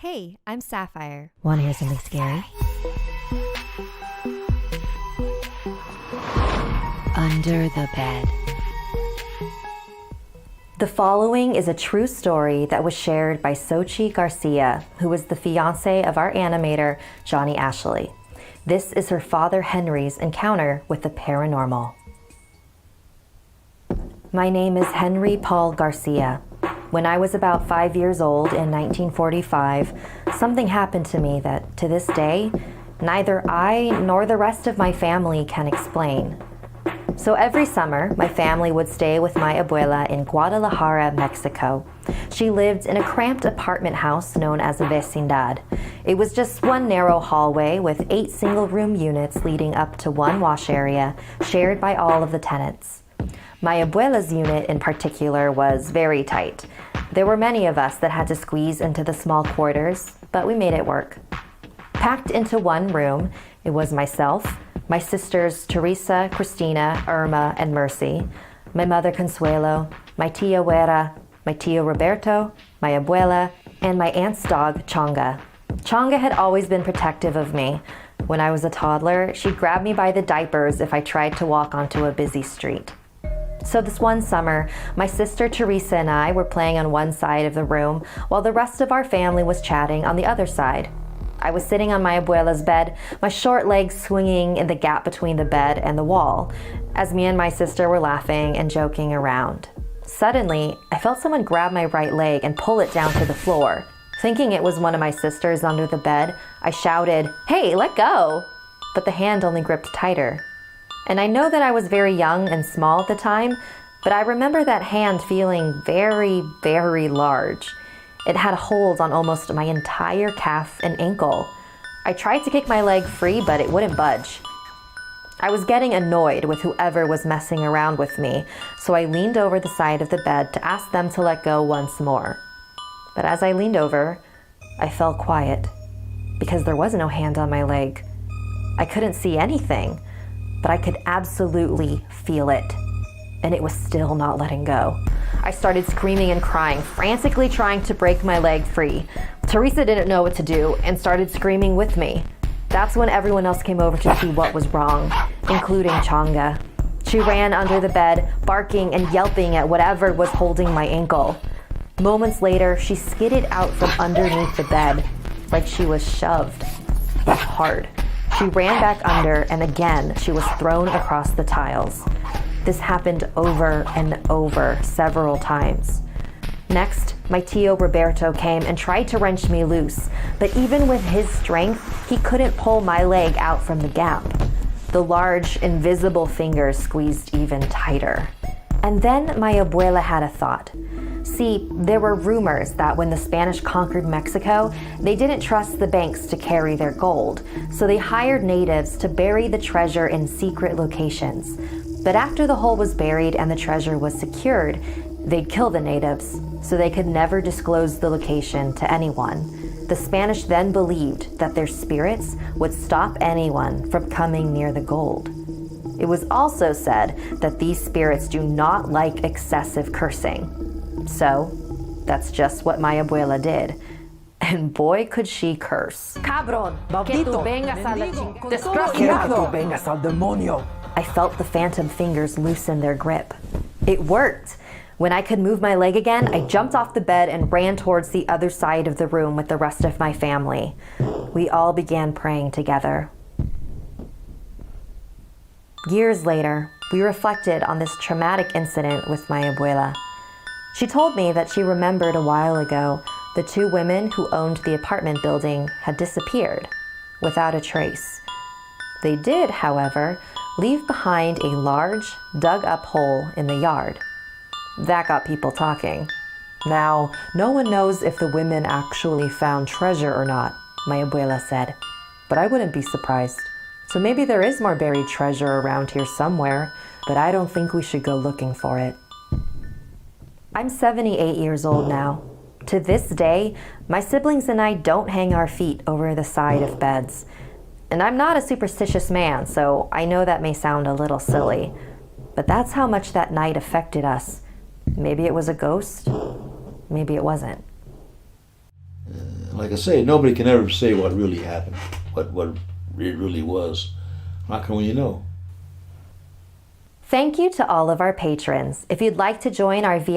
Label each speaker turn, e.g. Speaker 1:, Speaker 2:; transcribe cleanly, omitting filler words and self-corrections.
Speaker 1: Hey, I'm Sapphire.
Speaker 2: Want to hear something scary? Under the bed. The following is a true story that was shared by Xochitl Garcia, who was the fiance of our animator, Johnny Ashley. This is her father Henry's encounter with the paranormal. My name is Henry Paul Garcia. When I was about 5 years old in 1945, something happened to me that, to this day, neither I nor the rest of my family can explain. So every summer, my family would stay with my abuela in Guadalajara, Mexico. She lived in a cramped apartment house known as a vecindad. It was just one narrow hallway with 8 single-room units leading up to one wash area, shared by all of the tenants. My abuela's unit in particular was very tight. There were many of us that had to squeeze into the small quarters, but we made it work. Packed into one room, it was myself, my sisters Teresa, Cristina, Irma, and Mercy, my mother Consuelo, my tia Vera, my tio Roberto, my abuela, and my aunt's dog Changa. Changa had always been protective of me. When I was a toddler, she'd grab me by the diapers if I tried to walk onto a busy street. So this one summer, my sister Teresa and I were playing on one side of the room while the rest of our family was chatting on the other side. I was sitting on my abuela's bed, my short legs swinging in the gap between the bed and the wall, as me and my sister were laughing and joking around. Suddenly, I felt someone grab my right leg and pull it down to the floor. Thinking it was one of my sisters under the bed, I shouted, "Hey, let go!" But the hand only gripped tighter. And I know that I was very young and small at the time, but I remember that hand feeling very, very large. It had a hold on almost my entire calf and ankle. I tried to kick my leg free, but it wouldn't budge. I was getting annoyed with whoever was messing around with me, so I leaned over the side of the bed to ask them to let go once more. But as I leaned over, I fell quiet, because there was no hand on my leg. I couldn't see anything, but I could absolutely feel it, and it was still not letting go. I started screaming and crying, frantically trying to break my leg free. Teresa didn't know what to do and started screaming with me. That's when everyone else came over to see what was wrong, including Changa. She ran under the bed, barking and yelping at whatever was holding my ankle. Moments later, she skidded out from underneath the bed, like she was shoved, but hard. She ran back under, and again, she was thrown across the tiles. This happened over and over several times. Next, my tio Roberto came and tried to wrench me loose, but even with his strength, he couldn't pull my leg out from the gap. The large, invisible fingers squeezed even tighter. And then my abuela had a thought. See, there were rumors that when the Spanish conquered Mexico, they didn't trust the banks to carry their gold, so they hired natives to bury the treasure in secret locations. But after the hole was buried and the treasure was secured, they'd kill the natives, so they could never disclose the location to anyone. The Spanish then believed that their spirits would stop anyone from coming near the gold. It was also said that these spirits do not like excessive cursing. So, that's just what my abuela did. And boy, could she curse.
Speaker 3: Cabrón, que tú vengas a la chingada.
Speaker 4: Desgraciado. Vengas al demonio.
Speaker 2: I felt the phantom fingers loosen their grip. It worked. When I could move my leg again, I jumped off the bed and ran towards the other side of the room with the rest of my family. We all began praying together. Years later, we reflected on this traumatic incident with my abuela. She told me that she remembered a while ago the 2 women who owned the apartment building had disappeared without a trace. They did, however, leave behind a large, dug-up hole in the yard. That got people talking.
Speaker 5: Now, no one knows if the women actually found treasure or not, my abuela said, but I wouldn't be surprised. So maybe there is more buried treasure around here somewhere, but I don't think we should go looking for it.
Speaker 2: I'm 78 years old now. To this day, my siblings and I don't hang our feet over the side of beds. And I'm not a superstitious man, so I know that may sound a little silly. But that's how much that night affected us. Maybe it was a ghost, maybe it wasn't.
Speaker 1: Like I say, nobody can ever say what really happened, what it really was. How can you know?
Speaker 2: Thank you to all of our patrons. If you'd like to join our VIP